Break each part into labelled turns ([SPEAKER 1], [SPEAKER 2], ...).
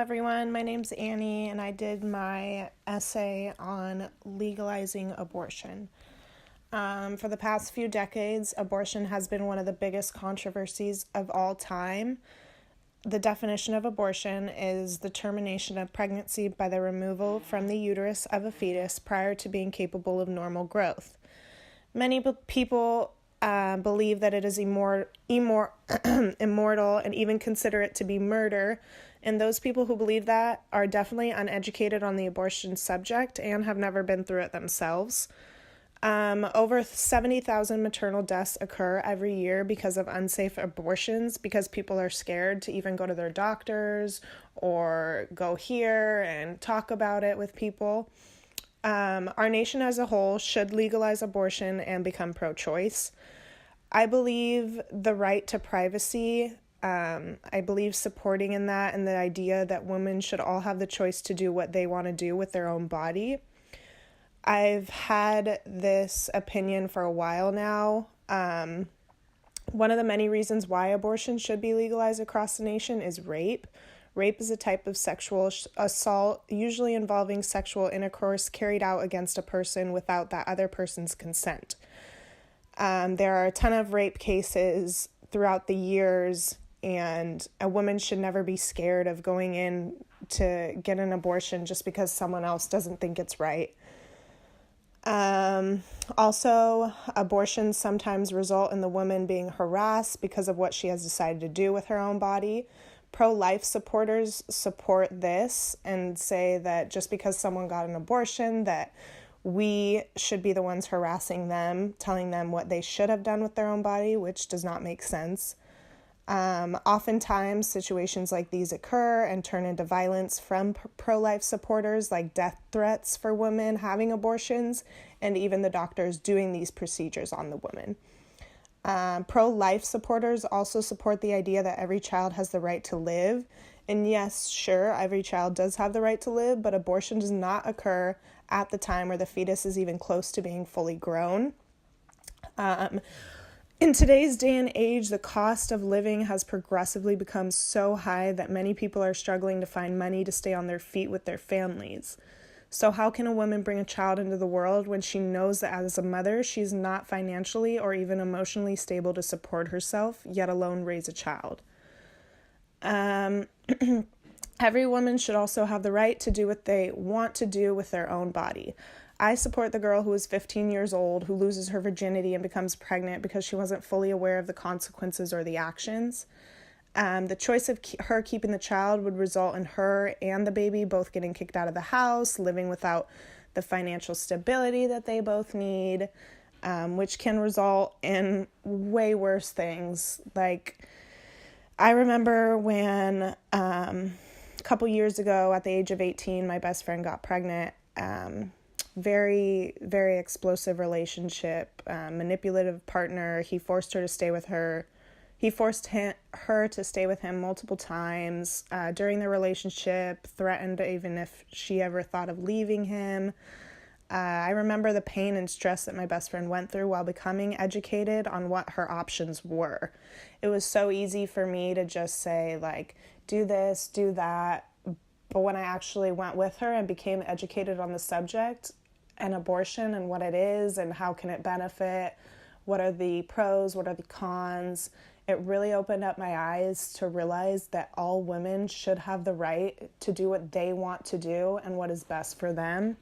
[SPEAKER 1] everyone. My name's Annie, and I did my essay on legalizing abortion. For the past few decades, abortion has been one of the biggest controversies of all time. The definition of abortion is the termination of pregnancy by the removal from the uterus of a fetus prior to being capable of normal growth. Many people believe that it is immortal and even consider it to be murder. And those people who believe that are definitely uneducated on the abortion subject and have never been through it themselves. Over 70,000 maternal deaths occur every year because of unsafe abortions, because people are scared to even go to their doctors or go here and talk about it with people. Our nation as a whole should legalize abortion and become pro-choice. I believe the right to privacy. I believe supporting in that and the idea that women should all have the choice to do what they want to do with their own body. I've had this opinion for a while now. One of the many reasons why abortion should be legalized across the nation is rape. Rape is a type of sexual assault, usually involving sexual intercourse carried out against a person without that other person's consent. There are a ton of rape cases throughout the years, and a woman should never be scared of going in to get an abortion just because someone else doesn't think it's right. Also, abortions sometimes result in the woman being harassed because of what she has decided to do with her own body. Pro-life supporters support this and say that just because someone got an abortion, that we should be the ones harassing them, telling them what they should have done with their own body, which does not make sense. Oftentimes, situations like these occur and turn into violence from pro-life supporters, like death threats for women having abortions, and even the doctors doing these procedures on the women. Pro-life supporters also support the idea that every child has the right to live. And yes, sure, every child does have the right to live, but abortion does not occur at the time where the fetus is even close to being fully grown. In today's day and age, the cost of living has progressively become so high that many people are struggling to find money to stay on their feet with their families. So how can a woman bring a child into the world when she knows that as a mother, she's not financially or even emotionally stable to support herself, yet alone raise a child? Every woman should also have the right to do what they want to do with their own body. I support the girl who is 15 years old who loses her virginity and becomes pregnant because she wasn't fully aware of the consequences or the actions. The choice of her keeping the child would result in her and the baby both getting kicked out of the house, living without the financial stability that they both need, which can result in way worse things. Like, I remember when a couple years ago at the age of 18, my best friend got pregnant. Very, very explosive relationship, manipulative partner. He forced her to stay with her. He forced her to stay with him multiple times during the relationship, threatened even if she ever thought of leaving him. I remember the pain and stress that my best friend went through while becoming educated on what her options were. It was so easy for me to just say, like, do this, do that. But when I actually went with her and became educated on the subject and abortion and what it is and how can it benefit, what are the pros, what are the cons, it really opened up my eyes to realize that all women should have the right to do what they want to do and what is best for them.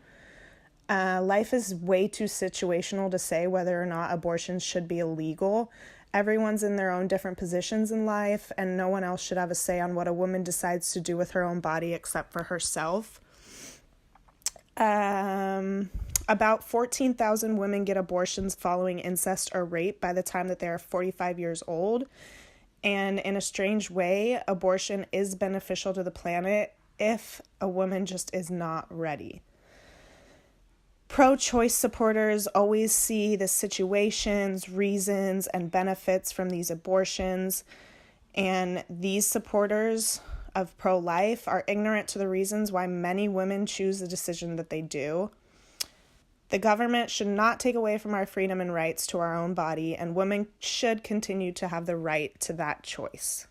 [SPEAKER 1] Life is way too situational to say whether or not abortions should be illegal. Everyone's in their own different positions in life, and no one else should have a say on what a woman decides to do with her own body except for herself. About 14,000 women get abortions following incest or rape by the time that they are 45 years old. And in a strange way, abortion is beneficial to the planet if a woman just is not ready. Pro-choice supporters always see the situations, reasons, and benefits from these abortions, and these supporters of pro-life are ignorant to the reasons why many women choose the decision that they do. The government should not take away from our freedom and rights to our own body, and women should continue to have the right to that choice.